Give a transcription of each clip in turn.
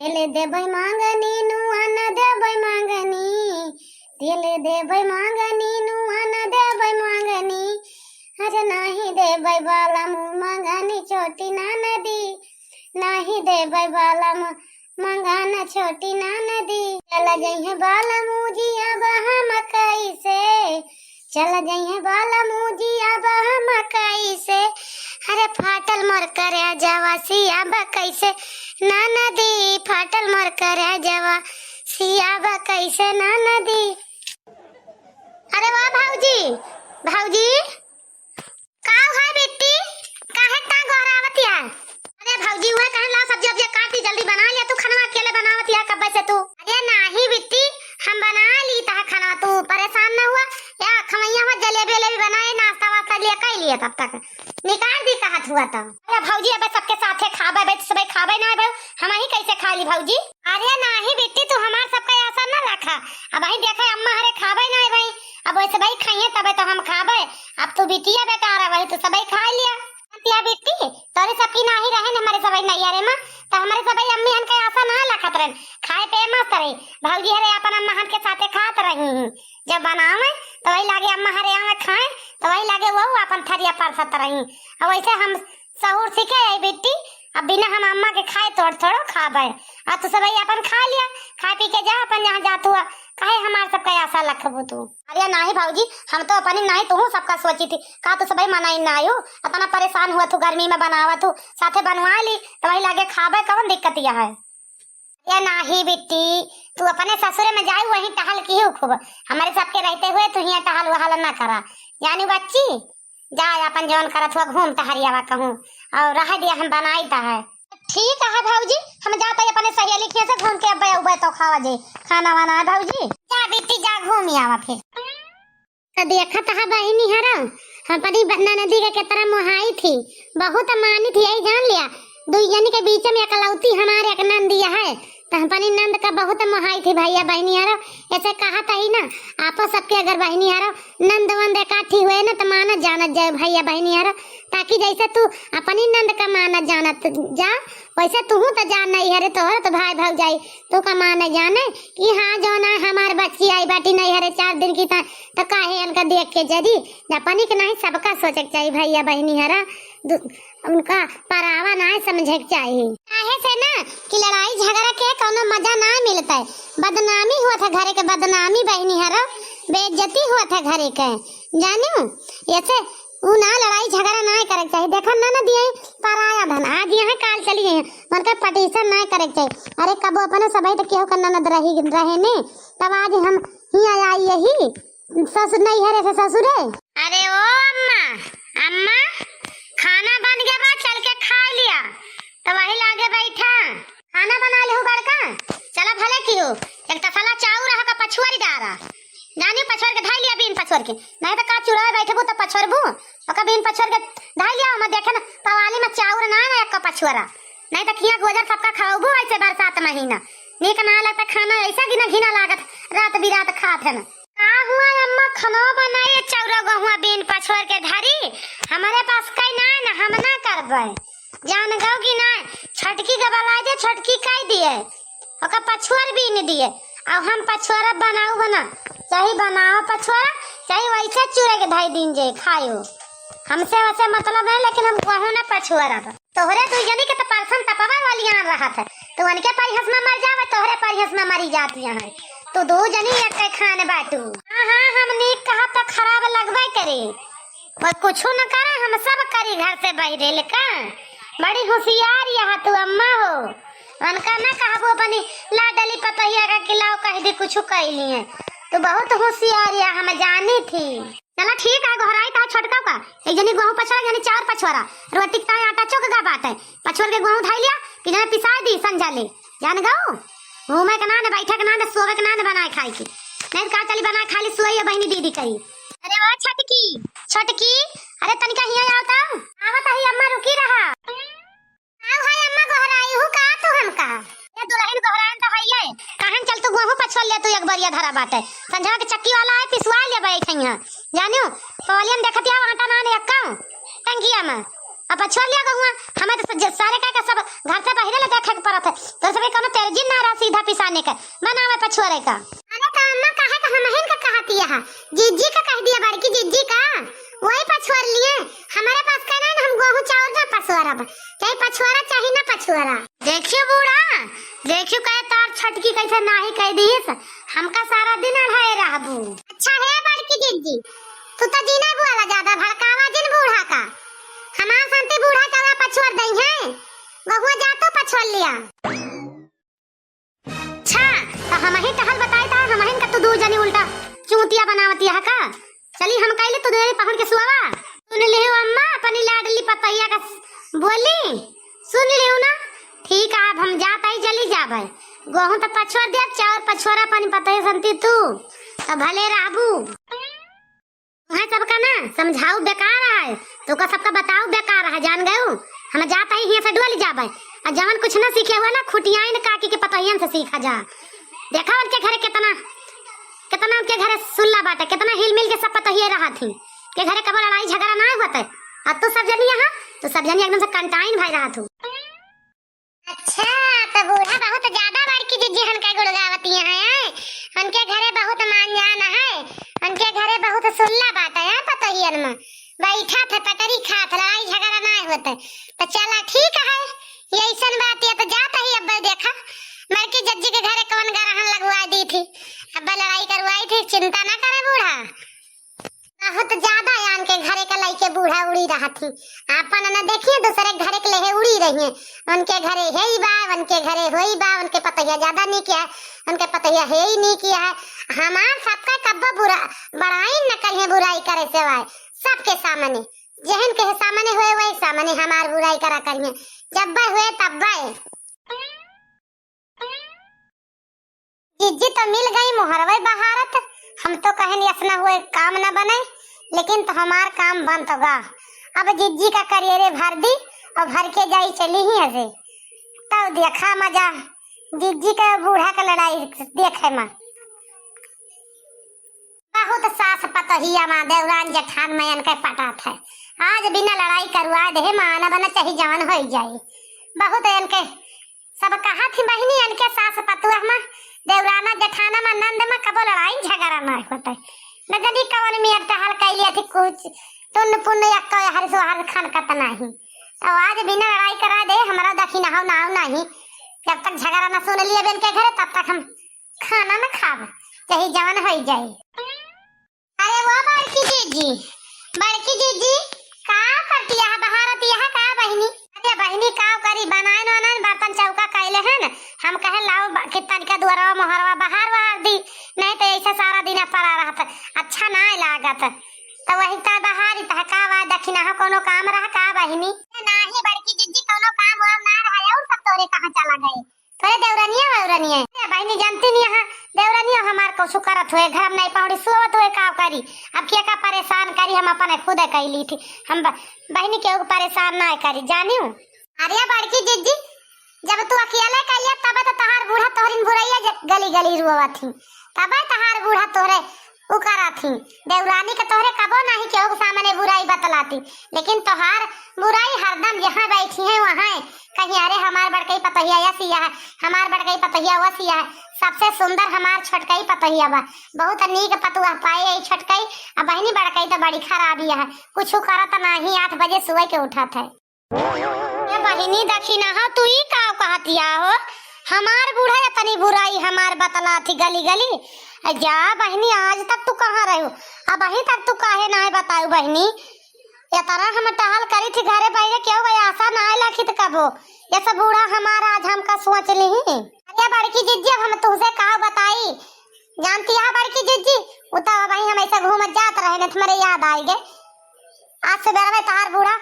तेल देबै मांगनी नुआन देबै मांगनी, तेल देबै मांगनी नुआन देबै मांगनी, अरे नहीं देबै बाला मुँह मांगनी छोटी ना नदी, नहीं देबै बाला मंगाना छोटी ना नदी। चल जइहे बाला मुजिया हम कैसे, चल जइहे बाला मुजिया हम कैसे, अरे फाटल मोर करे जावा सियाबा कैसे ना नदी, फाटल मोर करे जावा सियाबा कैसे ना नदी। अरे वाह भाऊजी, भाऊजी का है बेटी, काहे ता गोरावतिया? अरे भाऊजी हुआ कहे ला सब्जी अब काटी जल्दी बना लिया, तू खाना अकेले बनावतिया कब से तू? अरे नहीं बेटी हम बना ली ता खाना, तू परेशान ना हुआ या खमैया में जलेबी ले बनाए नाश्ता वास्ता लिए कई लिए तब तक निकाल दी कहा हुआ था। अरे भाऊजी अब सबके साथे खाबे बे सब खाबे ना भाई हम ही कैसे खा ली भाऊजी? अरे नहीं बेटी तू हमार सबका ऐसा ना रखा, अब ही देखा अम्मा हरे खाबे ना भाई, अब वैसे भाई खाइए तबे तो हम खाबे, अब तू बिटिया बेकार है वही तो सबई खा लिया या बेटी तोरे सबकी नाही रहे हमारे सबई नहीं अरे मां तो हमारे सबई अम्मी हन के आशा ना लखत रहे खाए पे मस्त रहे, भाऊजी हरे अपन अम्मा हन के साथे खात रही जब बनावे तो वही लागे अम्मा हरे आवे खाए तो वही लागे वो अपन थरिया परसत रही, अब वैसे हम सहूर सीखे है बेटी, अब बिना हम अम्मा के खाए थोड़ा थोड़ा खाबे, अब तो सबई अपन खा लिया, खा पी के जा अपन जहाँ जात हुआ काहे हमार सबका आशा लखबू तू? अरे नहीं भाऊजी हम तो अपनी नहीं तू सबका सोची थी का तो सबई मनाई ना आयो, इतना परेशान हुआ तू गर्मी में बनावा तू साथे बनवा ली तो वही लागे खाबे कौन दिक्कत यह है? या नहीं बेटी तू अपने ससुरे में जाई वही टहल की हो खूब, हमारे सबके रहते हुए तू यहाँ टहल वहल ना करा, यानी बच्ची जा अपन जौन करत हुआ घूम टहरियावा कहूँ और रह दिया हम बनाई ता है। ठीक है भाऊजी हम जाते अपने सहेली के से घूम के अब उबे तो खावा जे खाना वाना है भाऊजी, जा बेटी जा घूम आवा फिर। तो देखा था बहनी हरा हम परी बन्ना नदी के कितना मुहाई थी, बहुत मानी थी यही जान लिया, दो जन के बीच में एकलौती हमारे एक नंदिया है तो हम परी नंद का बहुत मुहाई थी भैया बहनी हरा, ऐसे कहा था ही ना आपस सबके अगर बहनी हरा नंद वंद इकट्ठी हुए ना तो मानत जानत जाए भैया बहनी हरा, ताकि जैसे तू अपनी नंद का मानत जानत जा वैसे तू तो जान नहीं हरे तोहर तो भाई भाग जाई तू का मान जाने कि हाँ जो ना हमार बच्ची आई बाटी नहीं हरे 4 दिन की तो काहे इनका देख के जदी अपनी के नहीं सबका सोचे चाहिए भैया बहनी हरा, उनका परावा ना समझे चाहिए, काहे से ना कि लड़ाई झगड़ा के कोनो मजा ना मिलता है, बदनामी हुआ था घरे के बदनामी बहनी हरा, बेइज्जती हुआ था घरे के जानो, ऐसे उ ना लड़ाई झगड़ा ना करे चाहिए, देखा ना दिए पराया धन आज यहाँ काल चली गई उनका पटिशन ना करे चाहिए, अरे कब अपने सबई तो केहू करना न रहे ने तब आज हम ही आई यही ससुर नहीं हरे से ससुरे। अरे ओ अम्मा अम्मा खाना बन गया बा चल के खा लिया तो वही लागे बैठा खाना बना ले हो बड़का चला भले की हो एक तसला चाऊ रहा का पछुआरी डारा जानी पछुआर के धाई लिया बीन पछुआर के नहीं तो का चुरा बैठबू तो पछुआरबू ओका बीन पछुआर के धाई लिया हम देखे ना पवाली में चाउर ना ना एक पछुआरा नहीं तो खिया गोजर सबका खाओबू ऐसे बरसात महीना नीक ना लगता खाना ऐसा गिना घिना लागत रात बिरात खात है ना का हुआ अम्मा खाना बनाए चौरा गहुआ बीन पछुआर के धारी हमारे पास कई ना ना हम ना करबे जान गौ की ना छटकी के बला दे छटकी कई दिए ओका पछुआर बीन दिए अब हम पछुआरा बनाऊ बना चाहे बनाओ पछुआरा चाहे वैसे चूरे के ढाई दिन जे खायो हमसे वैसे मतलब नहीं, लेकिन हम कहूँ ना पछुआरा तोहरे दो जनी के तो परसन तपवा वाली आन रहा था तो उनके परिहस में मर जावे तोहरे परिहस में मरी जाती है तो दो जनी एक खाने बाटू। हाँ हाँ हमने कहा तो खराब लगबे करे और कुछ न करे हम सब करी घर से बहरे का बड़ी होशियार यहाँ तू अम्मा हो, उनका ना कहा अपनी लाडली पतहिया का खिलाओ कह दी कुछ कह लिए तो बहुत होशियार है हम जानी थी। चला ठीक है घोराई ता छोटका का एक जनी गेहूं पछवारा यानी 4 पछवारा रोटी का आटा चौक का बात है पछवार के गेहूं धाई लिया किने पिसा दी संजा ले जान गाओ घूमे के ना बैठे के ना सोवे के ना बनाए खाए की नहीं का चली बनाए खाली सोई बहनी दीदी कही। अरे ओ छटकी छटकी अरे तनिका हिया आवता आवत ही अम्मा रुकी रहा आओ हाय अम्मा घोराई हूं का तू हमका ये दुल्हन घोरान तो हइए कहन चल तू गेहूं पछवार ले तू एक बरिया धरा बाटे संझा के चक्की वाला है पिसवा ले बैठइया जानियो पवलियम देखतिया आटा ना ने अक्का टंकिया में अब पछुआ लिया गहुआ हमें तो सारे का सब घर से बाहर ले देखे के पड़त है तो सबे कोनो तेरजी ना रहा सीधा पिसाने का बनावे पछुआरे का। अरे तो अम्मा काहे का हमहिन का कहती है जीजी का कह दिया बड़की जीजी का वही पछुआर लिए हमारे पास का नहीं हम गेहूं चावल ना पछुआरा चाहे पछुआरा चाहे ना पछुआरा। देखियो बूढ़ा देखियो कहे तार छटकी कैसे नाही कह दीस हमका सारा दिन अढ़ाए रहबू। अच्छा है बड़की जीजी तू तो जीना बुआला ज्यादा भड़कावा जिन बूढ़ा का हमार संते बूढ़ा का पछुआर दई है गहुआ जातो पछुआर लिया। अच्छा तो हम ही टहल बताई था हम ही का तू दो जनी उल्टा चूतिया बनावती है का चली हम कहले तू देरी पकड़ के सुआवा सुन ले अम्मा अपनी लाडली पतैया का बोली सुन ले ना ठीक है अब हम जात आई जल्दी जाबे गेहूं तो पछुआर दे चार पछुआरा पानी पतैया संती तू तो भले रहबू वहाँ सबका ना समझाऊ बेकार है तो का सबका बताऊ बेकार है जान गए हम जाता ही से डोल जाबे और जवन कुछ ना सीखे हुआ ना खुटियाई न काकी के पतैयन से सीखा जा देखा उनके घरे कितना कितना उनके घरे सुल्ला बाटे कितना हिल मिल के सब पतैया रहा थी के घरे कब लड़ाई झगड़ा ना होते अब तो सब जनी यहाँ तो सब जनी एकदम से कंटाइन भाई रहा थू। अच्छा तो बूढ़ा बहुत ज्यादा बड़की जीजी हन का गुड़गावती है उनके घरे बहुत मान जाना है उनके घरे बहुत सुल्ला बात है पतैयन में बैठा थे पटरी खात लड़ाई झगड़ा ना होते तो चला ठीक है ये ऐसन बात है तो जाता ही अब देखा बड़की जज्जी के घरे कौन गरहन लगवा दी थी अब लड़ाई करवाई थी चिंता ना करे बूढ़ा बहुत ज्यादा यान के घरे के लइके बूढ़ा उड़ी रहा थी आपन न देखिए दूसरे घरे के लेहे उड़ी रही है उनके घरे है ही बा उनके घरे होई बा उनके पतैया ज्यादा नहीं किया उनके पतैया है ही नहीं किया है हमार सबका कब्बा बुरा बड़ाई न करिए बुराई करे सेवाय सबके सामने जहन के सामने हुए वही सामने हमार बुराई करा करिए जब हुए तब जीजी तो मिल गई मोहरवे बहारत हम तो कहें असना हुए काम न बने लेकिन तो हमार काम बन तो गा अब जीजी का करियर भर दी और भर के जाई चली ही ऐसे तब देखा मजा जीजी का बूढ़ा का लड़ाई देखे मां बहुत सास पतहिया मां देवरान जेठान में इनके पटात है आज बिना लड़ाई करवा दे माना बना चाहिए जान हो जाए बहुत इनके सब कहा थी बहनी इनके सास पतुआ में देवराना जेठाना में नंद में कबो लड़ाई झगड़ा ना होता न जदी कवन में टहल कैलिया थी कुछ तुन पुन या तो हर सो हर खान का तना ही अब आज बिना लड़ाई करा दे हमारा दखी ना हो नहीं जब तक झगड़ा ना सुन लिया बेन के घर तब तक हम खाना ना खाब चाहे जवान हो जाए। अरे वो बड़की जीजी का करती है बहारत यहां का बहनी अरे बहनी का करी बनाए ना बर्तन चौका कैले हैं हम कहे लाओ कितन का दुआरा मोहरवा बाहर दी नहीं तो ऐसा सारा दिन पड़ा रहता अच्छा ना लागत तो वही ता बाहर ही का वा दखिना हो कोनो काम रहा का बहनी नाही बड़की जिज्जी कोनो काम वाम ना रहा और सब तोरे कहां चला गए तोरे देवरानिया बहनी जानती नहीं हां देवरानिया हमार को सुकरत हुए घर में नहीं पौड़ी सोवत हुए का करी अब क्या का परेशान करी हम अपने खुद कैली थी हम बहनी के परेशान ना करी जानियो। अरे बड़की जिज्जी जब तू अकेला कलिया तब तो तहार बूढ़ा तोहरिन बुराइया गली गली रुवा थी तब तहार बूढ़ा तोरे उकरा थी देवरानी के तोहरे कबो नहीं केहू सामने बुराई बतलाती लेकिन तोहार बुराई हरदम जहां बैठी है वहां कहीं अरे हमार बड़कई पतहिया ऐसी है हमार बड़कई पतहिया वैसी है सबसे सुंदर हमार छोटकई पतहिया बा बहुत नीक पतुआ पाए है छोटकई अब बहनी बड़कई तो बड़ी खराबी है कुछ करत नहीं 8 बजे सुबह के उठत है ये बहनी देखी ना हो तू ही का कहतिया हो हमार बूढ़ा इतनी बुराई हमार बतला थी गली गली जा बहनी आज तक तू कहाँ रही अब अभी तक तू काहे ना बताऊ बहनी ये तरह हम टहल करी थी घरे बैठे क्यों भाई आशा ना लखी कबो ये सब बूढ़ा हमारा आज हमका सोच ली अरे बड़की जिज्जी हम तुमसे कहा बताई जानती है बड़की जिज्जी उता भाई हम ऐसे घूम जात रहे तुम्हारे याद आई गए आज से बेरा तार बूढ़ा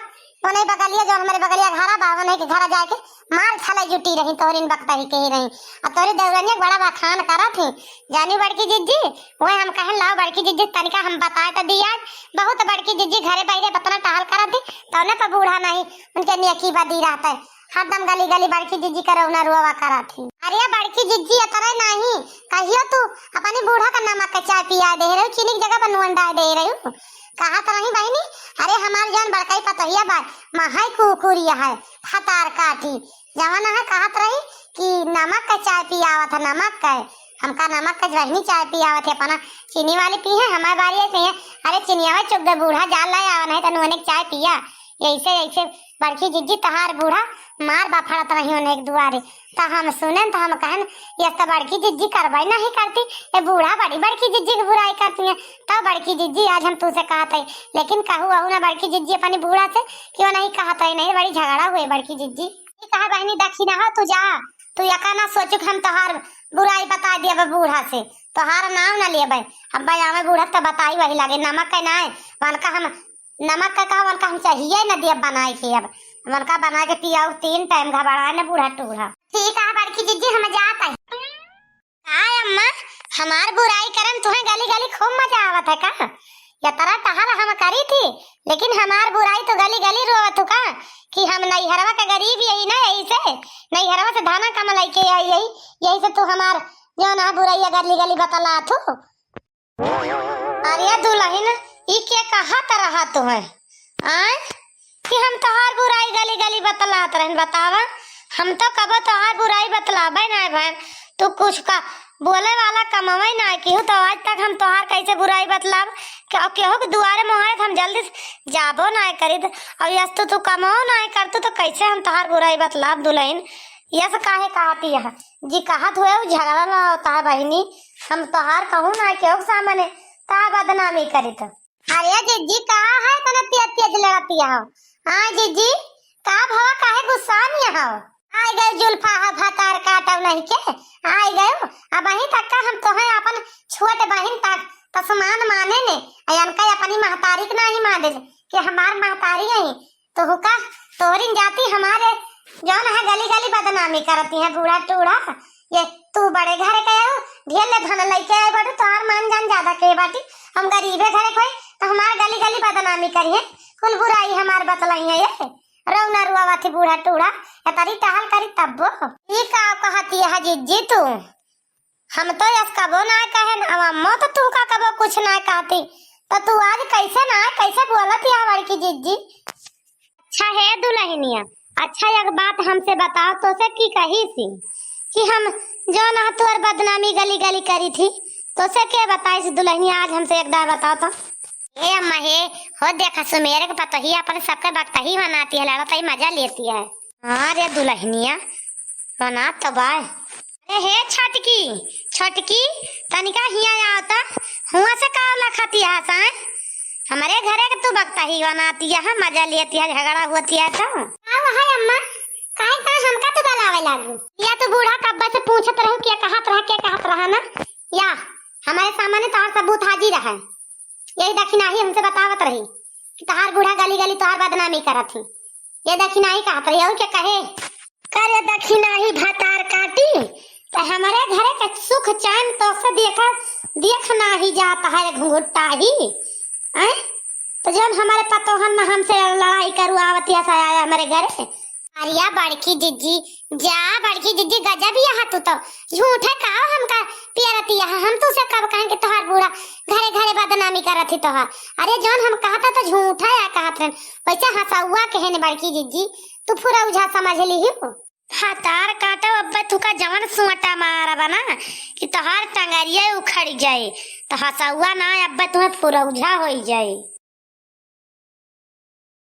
नहीं बगलिया जो हमारे बगलिया घरा बावन है के घरा जाके मार छाला जुटी रही तोरिन बकता ही कही रही और तोरी देवरानिया बड़ा बखान करा थी जानी बड़की जिज्जी वही हम कहन लाओ बड़की जिज्जी तनिका हम बताए तो दिया बहुत बड़की जिज्जी घरे बैठे बतना टहल करा थी तो ने तो बूढ़ा नहीं उनके नियकी बदी रहता है हरदम गली गली बड़की जीजी का रौना रुआ करा थी। अरे बड़की जीजी अतरे नहीं कहियो तू अपनी बूढ़ा का नमक का चाय पिया दे रही चीनी की जगह पर नून डाल दे रही हूँ। कहा तो नहीं बहनी। अरे हमार जान बड़काई पतहिया बात महाई कुकुरिया है खतार काटी जवाना है कहत रही कि नमक का चाय पियावा था नमक का हमका नमक का बहनी चाय पियावा थे अपना चीनी वाली पी है हमारे बारी ऐसे है। अरे चिनिया चुप दे बूढ़ा जाल लाया नहीं तो नूने चाय पिया ऐसे ऐसे बड़की जीजी तहार बूढ़ा मार बाफड़त रही होने एक दुआरे तो हम सुने तो हम कहन ये तो बड़की जीजी करवाई नहीं करती ये बूढ़ा बड़ी बड़की जीजी की बुराई करती है। तो बड़की जीजी आज हम तुझसे कहते लेकिन कहू आहू ना बड़की जीजी अपनी बूढ़ा से क्यों नहीं कहते नहीं बड़ी झगड़ा हुए बड़की जीजी कहा बहनी दक्षिणा हो तू जा तू यका ना सोचू हम तोहार बुराई बता दिए बूढ़ा से तोहार नाम ना लिए अब भाई हमें बूढ़ा तो बताई वही लगे नमक का ना वनका हम नमक का कहा वनका हम चाहिए न दिए बनाए के अब वनका बना के पियाऊ 3 टाइम घबरा न बूढ़ा टूढ़ा। ठीक है बड़की जीजी हम जात है। हाय अम्मा हमार बुराई करन तुम्हें गली गली खूब मजा आवत है का या तरह टहल हम करी थी लेकिन हमार बुराई तो गली गली रोवत का कि हम नैहरवा का गरीब यही ना यही से नैहरवा से धाना कम लेके आई यही से तू हमार जो ना बुराई गली गली बतला थू। अरे दुल्हन ई के कहा तरह तुम्हें आय कि हम तोहार बुराई गली गली बतलात रहन बतावा हम तो कब तोहार बुराई बतलाबे ना बहन तू कुछ का बोले वाला कमावे ना कि तो आज तक हम तोहार कैसे बुराई बतलाब केहू के दुआरे मोहाए हम जल्दी जाबो ना करी और यस तू कमाओ ना करतू तो कैसे हम तोहार बुराई बतलाब दुल्हन यस काहे कहती है जी कहत हुए झगड़ा ना होता है बहनी हम तोहार कहूँ ना केहू के सामने ता बदनामी करी तो। अरे जीजी कहा है तने तेज तेज लड़ती हो हाँ जीजी का भवा काहे गुस्सा नहीं हो आई गए जुल्फा भातार काटव नहीं के आई गए अब वहीं तक का हम तो है अपन छोटे बहन तक तसमान माने ने अनका अपनी महतारी के नहीं माने कि हमार महतारी है तो हुका तोरी जाती हमारे जौन है गली गली बदनामी करती है बूढ़ा टूढ़ा ये तू बड़े घर के ढेर ले धन लेके आए बड़े तोहार मान जान ज्यादा के बाटी हम गरीबे घरे कोई तो हमार गली गली बदनामी करिए कुल बुराई हमार बतलाई है ये रौना रुआ थी बूढ़ा टूढ़ा तरी टहल करी तब ये का कहती है जीजी तू हम तो यस कबो ना कहे अम्मा तो तू का कबो कुछ ना कहती तो तू आज कैसे ना कैसे बोलत है बड़की जीजी। अच्छा है दुल्हनिया अच्छा एक बात हमसे बताओ तो से की कही सी कि हम जो ना तोर बदनामी गली गली करी थी तो से क्या बताई दुल्हनिया आज हमसे एक बार बताओ तो। ए अम्मा हे हो देखा सुमेरे के पता ही अपन सबके वक्त ही बनाती है लड़ता ही मजा लेती है। हाँ रे दुल्हनिया बना तो बाय अरे हे छटकी तनिका हिया आता हुआ से कावला खाती है साए हमारे घरे के तू वक्त ही बनाती है मजा लेती है झगड़ा होती है तो हाय अम्मा काहे का हमका तो बलावे लागू या तो बूढ़ा कब्बा से पूछत रहू क्या कहत रहा ना या हमारे सामने तोहार सबूत हाजिर है यही दक्षिणाही हमसे बतावत रही कि तोहार बूढ़ा गली गली तोहार बदनामी करत थी ये दक्षिणाही कहत रही और क्या कहे करे दक्षिणाही भातार काटी तो हमारे घरे का सुख चैन तो से देखना ही जाता है घुंघुट्टा ही तो जब हमारे पतोहन में हमसे लड़ाई करू आवती है हमारे घरे अरिया बड़की जीजी जा बड़की जीजी गजब यहाँ तू तो झूठ है कहा हमका पियरती है हम तू से कब कहें कि तोहार बूढ़ा घरे घरे बदनामी करत थी तोहार अरे जौन हम कहता तो झूठ है या कहत रहन वैसे हंसाउआ कहने बड़की जीजी तू पूरा उझा समझ ली हो हातार काटो अब तू का जवन सुअटा मारा बना कि तोहार टंगरिया उखड़ जाए तो हंसाउआ ना अब तुम्हें पूरा उझा हो जाए।